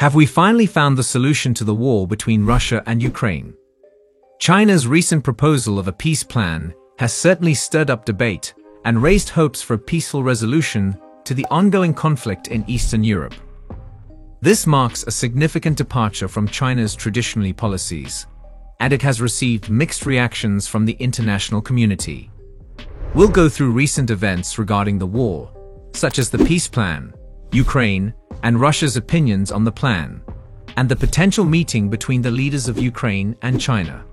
Have we finally found the solution to the war between Russia and Ukraine? China's recent proposal of a peace plan has certainly stirred up debate and raised hopes for a peaceful resolution to the ongoing conflict in Eastern Europe. This marks a significant departure from China's traditional policies, and it has received mixed reactions from the international community. We'll go through recent events regarding the war, such as the peace plan, Ukraine, and Russia's opinions on the plan, and the potential meeting between the leaders of Ukraine and China.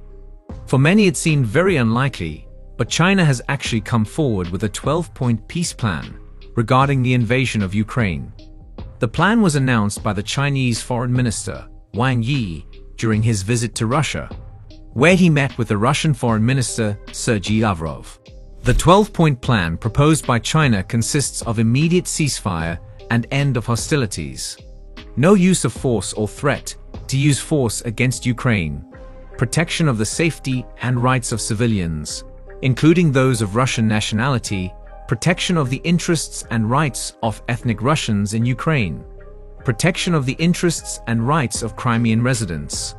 For many it seemed very unlikely, but China has actually come forward with a 12-point peace plan regarding the invasion of Ukraine. The plan was announced by the Chinese Foreign Minister, Wang Yi, during his visit to Russia, where he met with the Russian Foreign Minister, Sergei Lavrov. The 12-point plan proposed by China consists of immediate ceasefire and end of hostilities, no use of force or threat to use force against Ukraine, protection of the safety and rights of civilians, including those of Russian nationality, protection of the interests and rights of ethnic Russians in Ukraine, protection of the interests and rights of Crimean residents,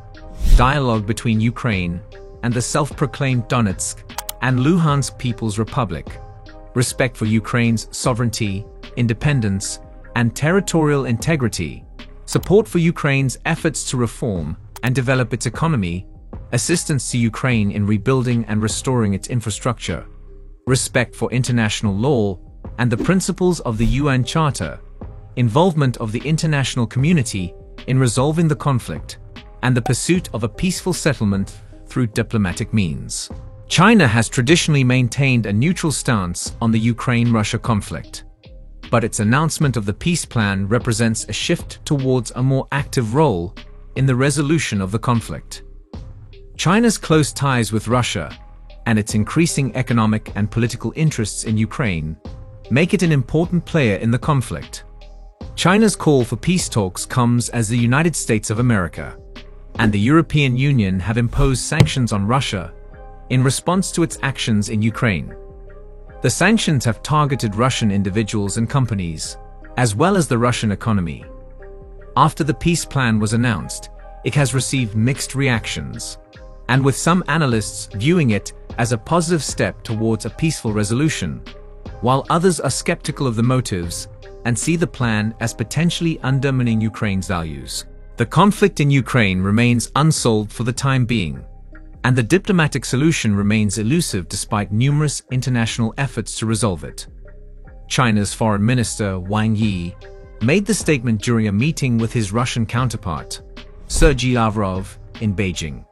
dialogue between Ukraine and the self-proclaimed Donetsk and Luhansk People's Republic, respect for Ukraine's sovereignty, independence, and territorial integrity, support for Ukraine's efforts to reform and develop its economy, assistance to Ukraine in rebuilding and restoring its infrastructure, respect for international law and the principles of the UN Charter, involvement of the international community in resolving the conflict, and the pursuit of a peaceful settlement through diplomatic means. China has traditionally maintained a neutral stance on the Ukraine-Russia conflict, but its announcement of the peace plan represents a shift towards a more active role in the resolution of the conflict. China's close ties with Russia and its increasing economic and political interests in Ukraine make it an important player in the conflict. China's call for peace talks comes as the United States of America and the European Union have imposed sanctions on Russia in response to its actions in Ukraine. The sanctions have targeted Russian individuals and companies, as well as the Russian economy. After the peace plan was announced, it has received mixed reactions, and with some analysts viewing it as a positive step towards a peaceful resolution, while others are skeptical of the motives and see the plan as potentially undermining Ukraine's values. The conflict in Ukraine remains unsolved for the time being, and the diplomatic solution remains elusive despite numerous international efforts to resolve it. China's Foreign Minister Wang Yi made the statement during a meeting with his Russian counterpart, Sergei Lavrov, in Beijing.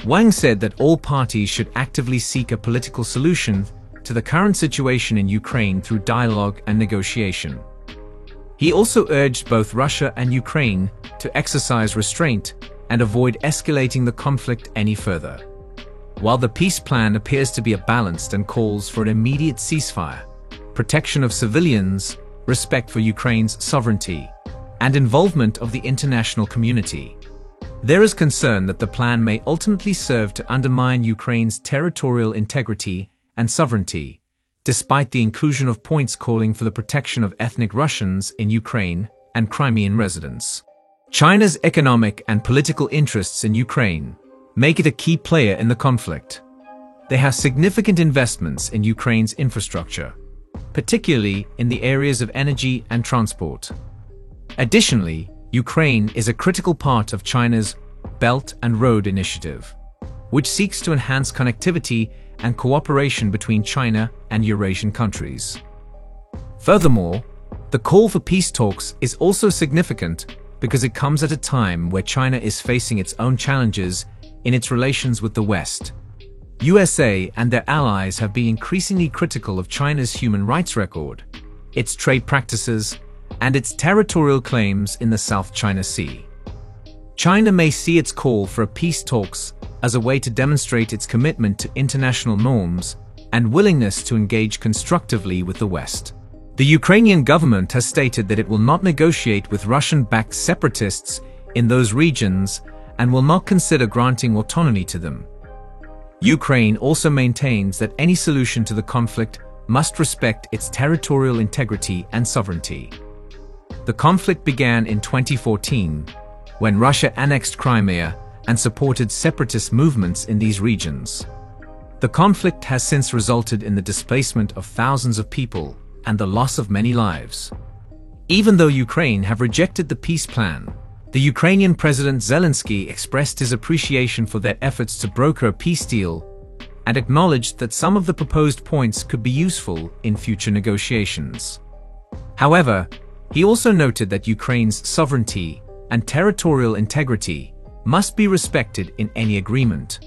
Wang said that all parties should actively seek a political solution to the current situation in Ukraine through dialogue and negotiation. He also urged both Russia and Ukraine to exercise restraint and avoid escalating the conflict any further. While the peace plan appears to be balanced and calls for an immediate ceasefire, protection of civilians, respect for Ukraine's sovereignty, and involvement of the international community, there is concern that the plan may ultimately serve to undermine Ukraine's territorial integrity and sovereignty, despite the inclusion of points calling for the protection of ethnic Russians in Ukraine and Crimean residents. China's economic and political interests in Ukraine make it a key player in the conflict. They have significant investments in Ukraine's infrastructure, particularly in the areas of energy and transport. Additionally, Ukraine is a critical part of China's Belt and Road Initiative, which seeks to enhance connectivity and cooperation between China and Eurasian countries. Furthermore, the call for peace talks is also significant because it comes at a time where China is facing its own challenges in its relations with the West. USA and their allies have been increasingly critical of China's human rights record, its trade practices, and its territorial claims in the South China Sea. China may see its call for peace talks as a way to demonstrate its commitment to international norms and willingness to engage constructively with the West. The Ukrainian government has stated that it will not negotiate with Russian-backed separatists in those regions and will not consider granting autonomy to them. Ukraine also maintains that any solution to the conflict must respect its territorial integrity and sovereignty. The conflict began in 2014, when Russia annexed Crimea and supported separatist movements in these regions. The conflict has since resulted in the displacement of thousands of people and the loss of many lives. Even though Ukraine have rejected the peace plan, the Ukrainian President Zelensky expressed his appreciation for their efforts to broker a peace deal and acknowledged that some of the proposed points could be useful in future negotiations. However, he also noted that Ukraine's sovereignty and territorial integrity must be respected in any agreement,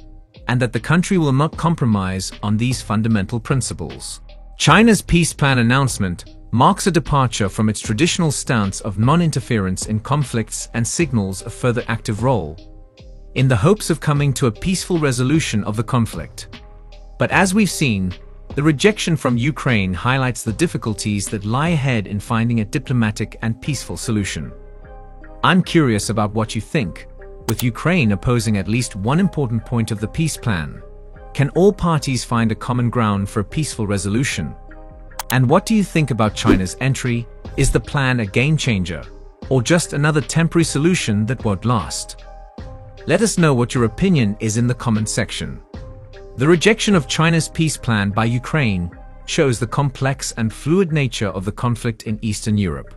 and that the country will not compromise on these fundamental principles. China's peace plan announcement marks a departure from its traditional stance of non-interference in conflicts and signals a further active role, in the hopes of coming to a peaceful resolution of the conflict. But as we've seen, the rejection from Ukraine highlights the difficulties that lie ahead in finding a diplomatic and peaceful solution. I'm curious about what you think. With Ukraine opposing at least one important point of the peace plan, can all parties find a common ground for a peaceful resolution? And what do you think about China's entry? Is the plan a game changer, or just another temporary solution that won't last? Let us know what your opinion is in the comment section. The rejection of China's peace plan by Ukraine shows the complex and fluid nature of the conflict in Eastern Europe.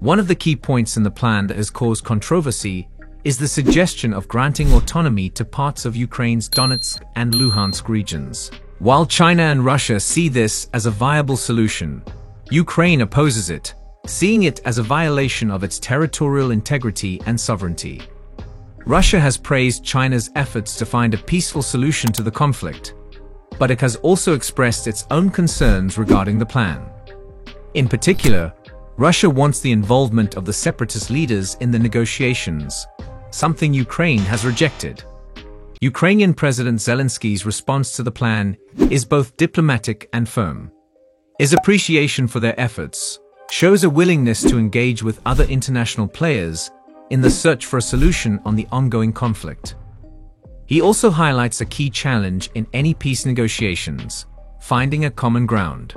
One of the key points in the plan that has caused controversy is the suggestion of granting autonomy to parts of Ukraine's Donetsk and Luhansk regions. While China and Russia see this as a viable solution, Ukraine opposes it, seeing it as a violation of its territorial integrity and sovereignty. Russia has praised China's efforts to find a peaceful solution to the conflict, but it has also expressed its own concerns regarding the plan. In particular, Russia wants the involvement of the separatist leaders in the negotiations, something Ukraine has rejected. Ukrainian President Zelensky's response to the plan is both diplomatic and firm. His appreciation for their efforts shows a willingness to engage with other international players in the search for a solution on the ongoing conflict. He also highlights a key challenge in any peace negotiations: finding a common ground.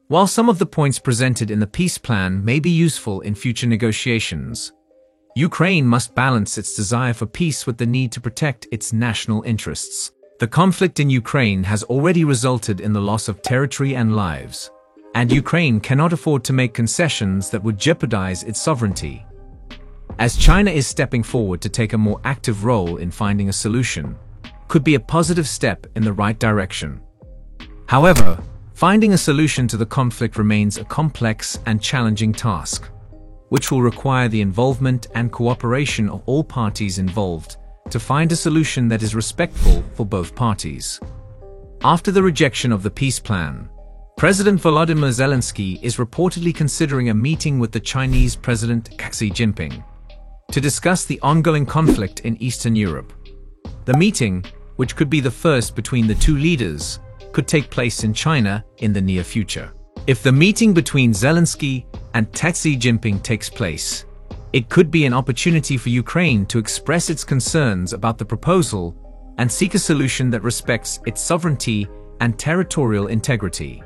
While some of the points presented in the peace plan may be useful in future negotiations, Ukraine must balance its desire for peace with the need to protect its national interests. The conflict in Ukraine has already resulted in the loss of territory and lives, and Ukraine cannot afford to make concessions that would jeopardize its sovereignty. As China is stepping forward to take a more active role in finding a solution, could be a positive step in the right direction. However, finding a solution to the conflict remains a complex and challenging task, which will require the involvement and cooperation of all parties involved to find a solution that is respectful for both parties. After the rejection of the peace plan, President Volodymyr Zelensky is reportedly considering a meeting with the Chinese President Xi Jinping to discuss the ongoing conflict in Eastern Europe. The meeting, which could be the first between the two leaders, could take place in China in the near future. If the meeting between Zelensky and Xi Jinping takes place, it could be an opportunity for Ukraine to express its concerns about the proposal and seek a solution that respects its sovereignty and territorial integrity.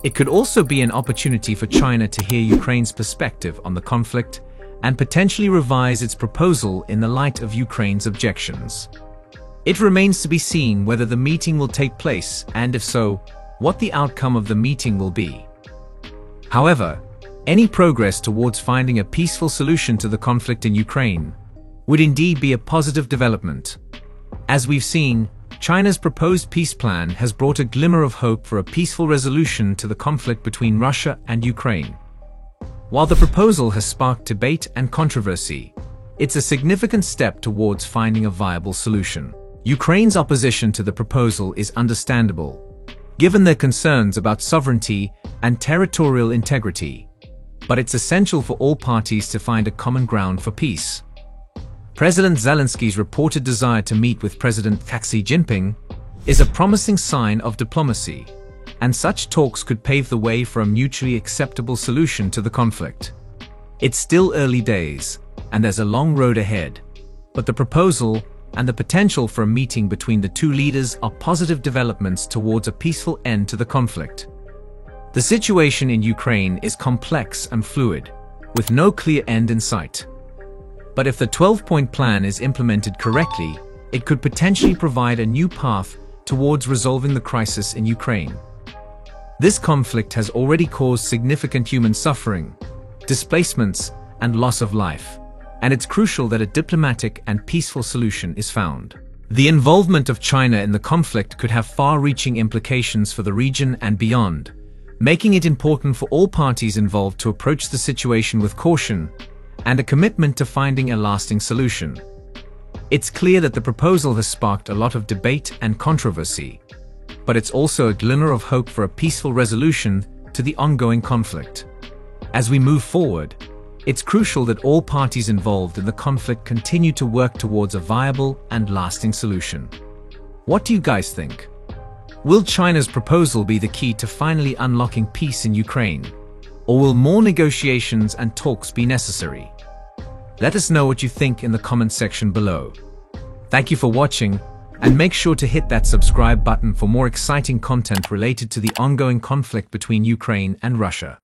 It could also be an opportunity for China to hear Ukraine's perspective on the conflict and potentially revise its proposal in the light of Ukraine's objections. It remains to be seen whether the meeting will take place and, if so, what the outcome of the meeting will be. However, any progress towards finding a peaceful solution to the conflict in Ukraine would indeed be a positive development. As we've seen, China's proposed peace plan has brought a glimmer of hope for a peaceful resolution to the conflict between Russia and Ukraine. While the proposal has sparked debate and controversy, it's a significant step towards finding a viable solution. Ukraine's opposition to the proposal is understandable, given their concerns about sovereignty and territorial integrity, but it's essential for all parties to find a common ground for peace. President Zelensky's reported desire to meet with President Xi Jinping is a promising sign of diplomacy, and such talks could pave the way for a mutually acceptable solution to the conflict. It's still early days, and there's a long road ahead, but the proposal and the potential for a meeting between the two leaders are positive developments towards a peaceful end to the conflict. The situation in Ukraine is complex and fluid, with no clear end in sight. But if the 12-point plan is implemented correctly, it could potentially provide a new path towards resolving the crisis in Ukraine. This conflict has already caused significant human suffering, displacements, and loss of life, and it's crucial that a diplomatic and peaceful solution is found. The involvement of China in the conflict could have far-reaching implications for the region and beyond, making it important for all parties involved to approach the situation with caution and a commitment to finding a lasting solution. It's clear that the proposal has sparked a lot of debate and controversy, but it's also a glimmer of hope for a peaceful resolution to the ongoing conflict. As we move forward, it's crucial that all parties involved in the conflict continue to work towards a viable and lasting solution. What do you guys think? Will China's proposal be the key to finally unlocking peace in Ukraine? Or will more negotiations and talks be necessary? Let us know what you think in the comment section below. Thank you for watching, and make sure to hit that subscribe button for more exciting content related to the ongoing conflict between Ukraine and Russia.